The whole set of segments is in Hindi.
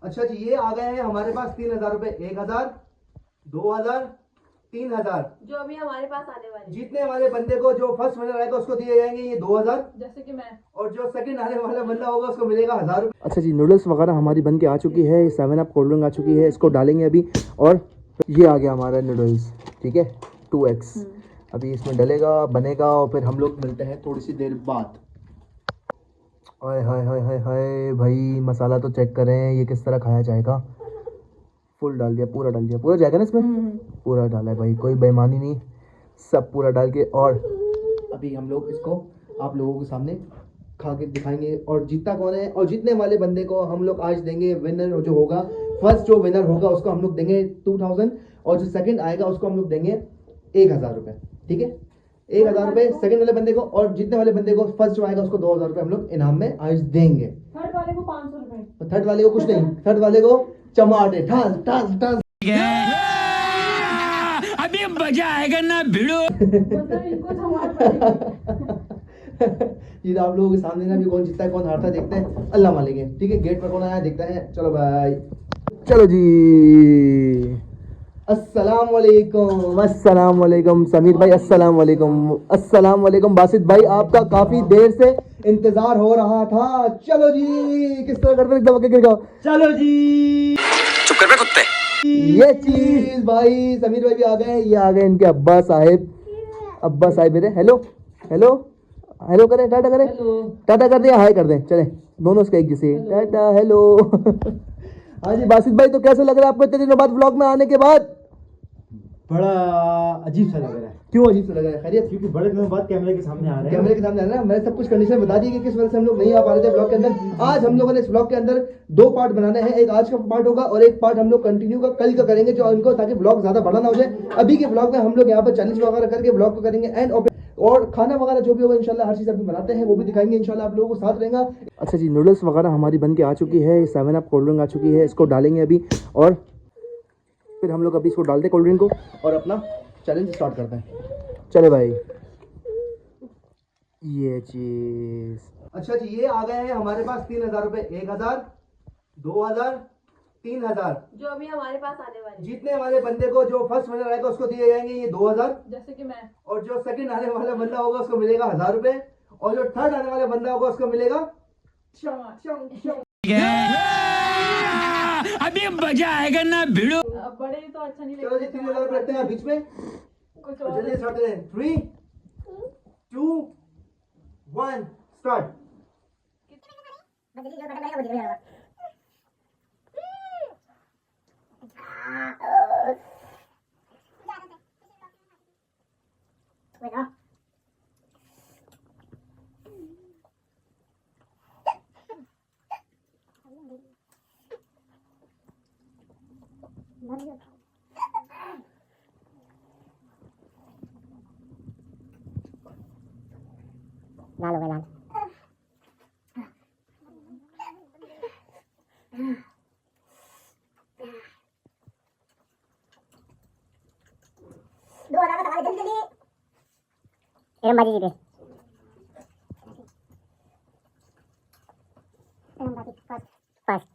अच्छा जी, ये आ गए हैं हमारे पास 3,000 रुपए। 1,000, 2,000, 3,000। जो अभी हमारे पास आने वाले जीतने वाले बंदे को जो फर्स्ट विनर आएगा उसको दिए जाएंगे ये 2,000, जैसे कि मैं। और जो सेकंड आने वाला बंदा होगा उसको मिलेगा 1,000 रुपए। अच्छा जी, नूडल्स वगैरह हमारी बन के आ चुकी है। 7 अप कोल्ड ड्रिंक आ चुकी है, इसको डालेंगे अभी। और ये आ गया हमारा नूडल्स, ठीक है, 2x। अभी इसमें डलेगा, बनेगा, और फिर हम लोग मिलते हैं थोड़ी सी देर बाद। हाय हाय हाय हाय हाय भाई, मसाला तो चेक करें ये किस तरह खाया जाएगा। फुल डाल दिया, पूरा डाल दिया, पूरा जाएगा ना इसमें? पूरा डाला है भाई, कोई बेईमानी नहीं, सब पूरा डाल के। और अभी हम लोग इसको आप लोगों के सामने खा के दिखाएंगे, और जीतता कौन है, और जीतने वाले बंदे को हम लोग आज देंगे, विनर जो होगा, फर्स्ट जो विनर होगा उसको हम लोग देंगे 2,000, और जो सेकंड आएगा उसको हम लोग देंगे 1,000 रुपये, ठीक है। 1,000 रुपये सेकंड वाले बंदे को, और जीतने वाले बंदे को फर्स्ट जो आएगा उसको 2,000 रुपये हम लोग इनाम में आज देंगे। थर्ड वाले को 500 रुपए। थर्ड वाले को कुछ नहीं, थर्ड वाले को चमाटे ठास ठास ठास। अभी मजा आएगा ना भिड़ो। मतलब इनको संभाल पड़ेगी। ये आप लोगों के सामने ना, भी कौन जीतता है कौन हारता है देखते हैं, अल्लाह मालिक है, ठीक है। गेट पर कौन आया देखते हैं, चलो भाई, चलो जी। अस्सलाम वालेकुम, अस्सलाम वालेकुम समीर भाई, अस्सलाम वालेकुम, अस्सलाम वालेकुम बासित भाई, आपका काफी देर से इंतजार हो रहा था। चलो जी, किस तरह करते एकदम आगे गिर जाओ। चलो जी, चुप कर बे कुत्ते। ये चीज भाई, समीर भाई भी आ गए, ये आ गए इनके अब्बा साहिब। अब्बा साहिब मेरे, हेलो हेलो हेलो करें, टाटा करें, टाटा कर दिया, हाय कर दें, चले दोनों उसका एक जैसे, टाटा हेलो। हाँ जी बासित भाई, तो कैसा लग रहा है आपको इतने दिनों बाद व्लॉग में आने के बाद? बड़ा अजीब सा लग रहा है। क्यों अजीब सा लग रहा है? खैरियत? क्योंकि बड़े दिनों बाद कैमरे के सामने आ रहे हैं। कैमरे के सामने आ रहा है ना, मैंने सब कुछ कंडीशन बता दी कि किस वजह से हम लोग नहीं आ पा रहे थे ब्लॉग के अंदर। आज हम लोगों ने इस ब्लॉग के अंदर 2 पार्ट बनाने हैं, एक आज का पार्ट होगा और एक पार्ट हम लोग कंटिन्यू का कल का करेंगे, जो उनको, ताकि ब्लॉग ज्यादा बड़ा ना हो जाए। अभी के ब्लॉग में हम लोग यहाँ पर चैलेंज वगैरह करके ब्लॉग को करेंगे एंड, और खाना वगैरह जो भी होगा इंशाल्लाह, हर चीज़ अभी बनाते हैं वो भी दिखाएंगे इंशाल्लाह, आप लोगों को साथ रहेगा। अच्छा जी, नूडल्स वगैरह हमारी बन के आ चुकी है। 7 अप कोल्ड ड्रिंक आ चुकी है, इसको डालेंगे अभी, और फिर हम लोग अभी इसको डालते कोल्ड ड्रिंक को और अपना चैलेंज स्टार्ट करते हैं। चले भाई, ये चीज। अच्छा जी, ये आ गए हैं हमारे पास 3,000 रुपए। 1,000, 2,000, 3,000। जो अभी हमारे पास आने वाले जीतने वाले बंदे को जो फर्स्ट विनर आएगा उसको दिए जाएंगे ये 2,000, जैसे कि मैं। और जो सेकंड आने वाला बंदा होगा उसको मिलेगा 1,000 रुपए, और जो थर्ड आने वाला बंदा होगा उसको मिलेगा अभी मजा आएगा ना भिड़ो। अब बड़े तो अच्छा नहीं चलो जी, 3,000 रुपए रखते हैं बीच में, कुछ और और। जल्दी स्टार्ट करें। 3, 2, 1 स्टार्ट। लाल हो गया, लाल। दो हजार का जल्दी जल्दी। एरम बाजी जीते। एरम बाजी फर्स्ट फर्स्ट।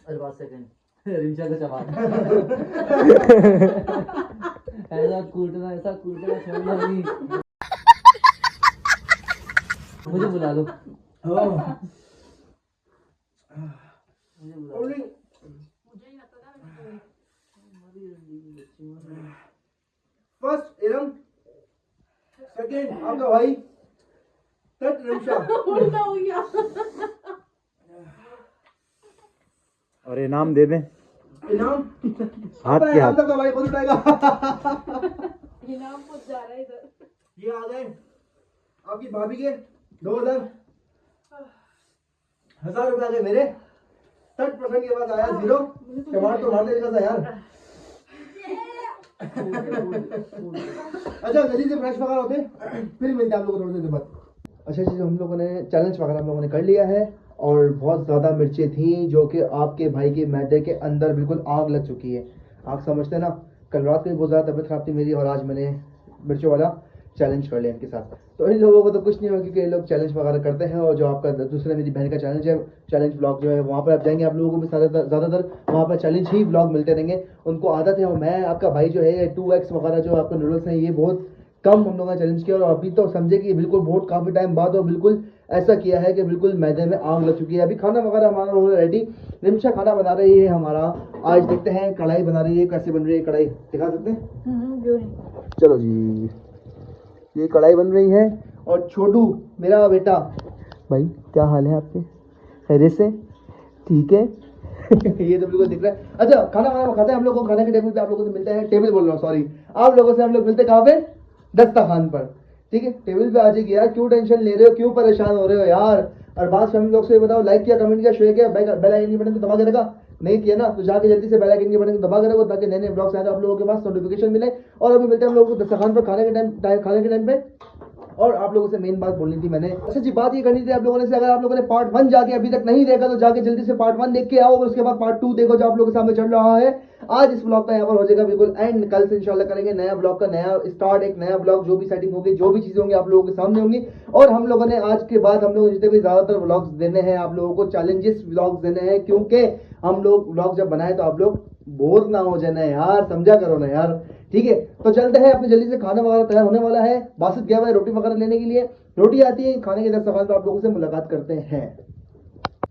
अरे बात सेकंड रिंचा का जवाब। ऐसा कूटना छोड़ना नहीं। मुझे बुला लो। फर्स्ट इरम, सेकंड आपका भाई, थर्ड रिंचा। उल्टा हो गया। और इनाम दे दें। इनाम हाथ के हाथ। आपका भाई खुद उठाएगा। इनाम कुछ जा रहा है इधर। ये आ गए आपकी भाभी के 2,000, 1,000 रुपए आ गए मेरे। 30% के बाद आया 0। टमाटर तो मार देगा था यार। अच्छा, जल्दी से फ्रेश वगैरह होते फिर मिलते हैं आप लोगों को थोड़ी देर बाद। अच्छा जी, हम लोगों ने चैलेंज वगैरह हम लोगों ने कर लिया है, और बहुत ज़्यादा मिर्चें थी जो कि आपके भाई के मैदे के अंदर बिल्कुल आग लग चुकी है। आप समझते हैं ना, कल रात को भी बहुत ज़्यादा तबीयत खराब थी मेरी, और आज मैंने मिर्चों वाला चैलेंज कर लिया इनके साथ। तो इन लोगों को तो कुछ नहीं होगा क्योंकि ये लोग चैलेंज वगैरह करते हैं। और जो आपका दूसरा मेरी बहन का चैलेंज है, चैलेंज ब्लॉग जो है वहाँ पर आप जाएंगे, आप लोगों को भी ज़्यादातर वहाँ पर चैलेंज ही ब्लॉग मिलते रहेंगे। उनको आदत है। और मैं आपका भाई जो है 2x वगैरह जो आपके नूडल्स हैं ये बहुत कम हम लोगों ने चैलेंज किया। और अभी तो समझे कि बिल्कुल बहुत काफ़ी टाइम बाद और बिल्कुल ऐसा किया है कि बिल्कुल मैदे में आग लग चुकी है। अभी खाना वगैरह हमारा हो रेडी, रिमशा खाना बना रही है हमारा। आज देखते हैं कढ़ाई बना रही है, कैसे बन रही है कढ़ाई, दिखा सकते हैं? चलो जी, ये कढ़ाई बन रही है। और छोटू मेरा बेटा, भाई क्या हाल है आपके, खैरियत से? ठीक है। ये तो बिल्कुल दिख रहा है। अच्छा, खाना वाना खाते हैं हम लोग, खाने के टेबल पे आप लोगों से मिलते हैं। टेबल बोल रहा हूँ, सॉरी, आप लोगों से हम लोग मिलते हैं कहाँ पे? दस्तरखान पर, ठीक है? टेबल पे आ जाइए यार, क्यों टेंशन ले रहे हो, क्यों परेशान हो रहे हो यार? और बात फैमिली लोग से बताओ, लाइक किया, कमेंट किया, शेयर किया, बेल आइकन के बटन को दबा के रखा? नहीं किया ना, तो जाके जल्दी से बेल आइकन के बटन को दबा के रखो ताकि नए नए ब्लॉग्स आए तो आप लोगों के पास नोटिफिकेशन मिले। और अभी मिलते हैं हम लोगों को दस्तरखान पर खाने के टाइम पे। और आप लोगों से मेन बात बोलनी थी मैंने, अच्छा जी, बात ये करनी थी आप लोगों ने से, अगर आप लोगों ने पार्ट 1 जाके अभी तक नहीं देखा तो जाके जल्दी से पार्ट 1 देख के आओ और उसके बाद पार्ट 2 देखो जो आप लोगों के सामने चल रहा है। आज इस ब्लॉग का यहाँ पर हो जाएगा बिल्कुल एंड, कल से इंशाल्लाह करेंगे नया ब्लॉग का नया स्टार्ट, एक नया ब्लॉग, जो भी सेटिंग होगी, जो भी चीजें होंगी आप लोगों के सामने होंगी। और हम लोगों ने आज के बाद हम लोग जितने भी ज्यादातर ब्लॉग्स देने हैं आप लोगों को, चैलेंजेस ब्लॉग्स देने हैं, क्योंकि हम लोग ब्लॉग जब बनाए तो आप लोग बोर ना हो जाना यार, समझा करो ना यार, ठीक है? तो चलते हैं अपने, जल्दी से खाना वगैरह तैयार होने वाला है। बासित गया हुआ है रोटी वगैरह लेने के लिए, रोटी आती है, खाने के 10 सवाल पर आप लोगों से मुलाकात करते हैं।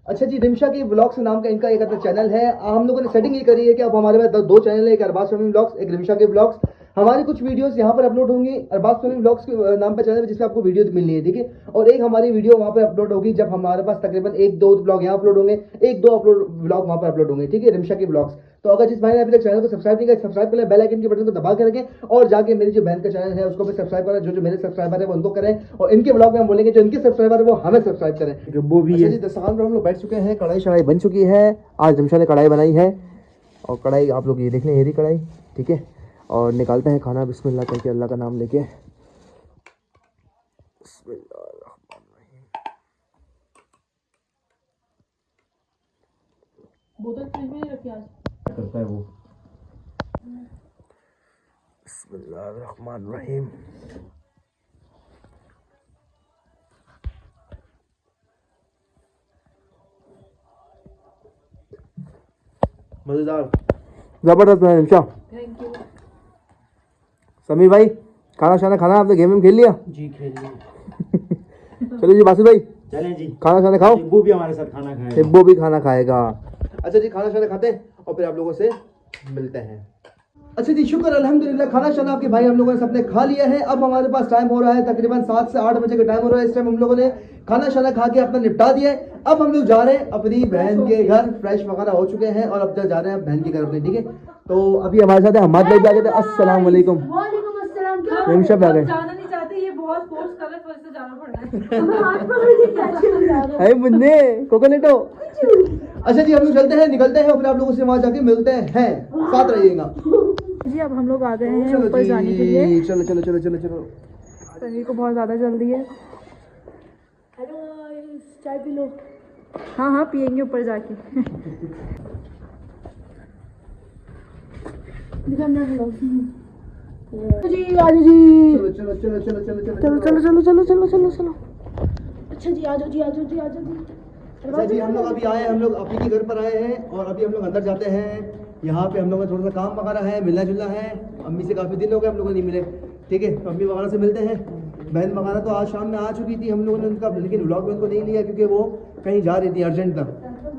अच्छा जी, रिमशा के ब्लॉग्स नाम का इनका एक अपना चैनल है। हम लोगों ने सेटिंग ये करी है कि अब हमारे पास 2 चैनल है, एक अरबाज फैमिली ब्लॉग्स, एक रिमशा के ब्लॉग्स। हमारी कुछ वीडियोस यहाँ पर अपलोड होंगी अरबाज फैमिली ब्लॉग्स के नाम पर चैनल है, जिसमें आपको वीडियो मिलनी है, ठीक है? और एक हमारी वीडियो वहाँ पर अपलोड होगी जब हमारे पास तकरीबन 1-2 ब्लॉग यहाँ अपलोड होंगे, 1-2 ब्लॉग वहाँ पर अपलोड होंगे, ठीक है, रिमशा के ब्लॉग्स। तो अगर जिस भाई ने अभी तक चैनल को सब्सक्राइब नहीं किया, सब्सक्राइब कर ले, बेल आइकन के बटन को दबा के रखें और जाके मेरी जो बहन का चैनल है उसको भी सब्सक्राइब करें। जो मेरे सब्सक्राइबर है वो उनको करें और इनके ब्लॉग में हम बोलेंगे जो इनके सब्सक्राइबर है वो हमें सब्सक्राइब करें, जो वो भी है। दस्तरखान पर हम लोग बैठ चुके हैं, कढ़ाई शढ़ाई बन चुकी है। आज रिमशा ने कढ़ाई बनाई है और कढ़ाई आप लोग ये देख लें, ये रही कढ़ाई, ठीक है? और निकालते हैं खाना बिस्मिल्लाह करके, अल्लाह का नाम लेके। बोतल फ्रिज में रखी आज करता है वो। बिस्मिल्लाहिर्रहमानिर्रहीम। मजेदार, जबरदस्त है रिमशा। Thank you. समीर भाई, खाना शाना खाना, आपने गेम खेल लिया? जी खेल लिए। चलो जी बासु भाई, चलें जी, खाना शाना खाओ, वो भी हमारे साथ खाना खाएगा। हिब्बो भी खाना खाएगा। अच्छा जी, खाना शाना खाते हैं और फिर आप लोगों से मिलते हैं। अच्छा जी, शुक्र अल्हम्दुलिल्लाह, खाना शाना आपके भाई हम लोगों ने सबने खा लिया है। अब हमारे पास टाइम हो रहा है तकरीबन 7 से 8 बजे का टाइम हो रहा है। इस टाइम हम लोगों ने खाना शाना खा के अपना निपटा दिया है। अब हम लोग जा रहे हैं अपनी बहन के घर, फ्रेश वगैरह हो चुके हैं और अब जा रहे हैं बहन के घर अपने, ठीक है? तो अभी हमारे साथ है हमाद भाई भी आ गए थे। अस्सलाम वालेकुम। वालेकुम अस्सलाम। क्या रिमशा भी आ गए। जाना नहीं चाहते, ये बहुत फोर्स कर रहे, तो इससे जाना पड़ रहा है। हाय मुन्ने कोकोनेटो। अच्छा जी, हम लोग चलते हैं, निकलते हैं और फिर आप लोगों से वहां जाके मिलते हैं, साथ रहिएगा जी। अब हम लोग आ गए हैं चलो ऊपर जाने के लिए। जी, चलो चलो चलो चलो चलो। सनी को बहुत ज़्यादा जल्दी है। हेलो, चाय पी लो। हाँ हाँ, पियेंगे ऊपर जाके। जी आजो जी, चलो चलो चलो चलो चलो चलो चलो चलो चलो चलो चलो चलो चलो। अच्छा जी, आजो जी, आजो जी, आजो जी। अच्छा जी, हम लोग अभी आए, हम लोग अपनी के घर पर आए हैं और अभी हम लोग अंदर जाते हैं। यहाँ पे हम लोगों का थोड़ा सा काम वगैरह है, मिलना जुलना है। अम्मी से काफ़ी दिन हो गए हम लोग नहीं मिले, ठीक है? तो अम्मी वगैरह से मिलते हैं। बहन वगैरह तो आज शाम में आ चुकी थी, हम लोगों ने उनका, लेकिन व्लॉग में उनको नहीं लिया क्योंकि वो कहीं जा रही थी अर्जेंट था।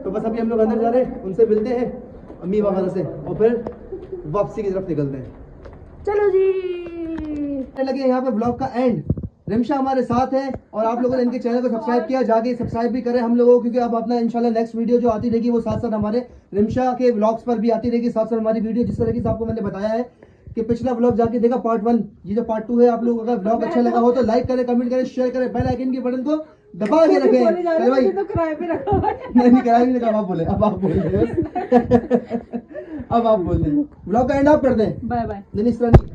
तो बस अभी हम लोग अंदर जा रहे हैं, उनसे मिलते हैं अम्मी वगैरह से और फिर वापसी की तरफ निकलते हैं। चलो जी। लगे यहाँ पे ब्लॉग का एंड। रिमशा हमारे साथ है और आप लोगों ने इनके चैनल को सब्सक्राइब किया, जाके सब्सक्राइब भी करें हम लोगों को, क्योंकि अब अपना इंशाल्लाह नेक्स्ट वीडियो जो आती रहेगी वो साथ साथ हमारे रिमशा के व्लॉग्स पर भी आती रहेगी, साथ साथ हमारी वीडियो। जिस तरह से आपको मैंने बताया है कि पिछला व्लॉग जाके देखा पार्ट 1, ये जो पार्ट 2 है, आप लोग अगर व्लॉग अच्छा लगा हो तो लाइक करें, कमेंट करें, शेयर करें, बेल आइकन के बटन को दबा के रखें। चलो भाई, तो किराए पे रखा हुआ है। नहीं किराया नहीं लगा, आप बोले, अब आप बोल रहे अब आप बोल रहे, व्लॉग का एंड आप कर दें। Bye bye. नहीं इस तरह नहीं।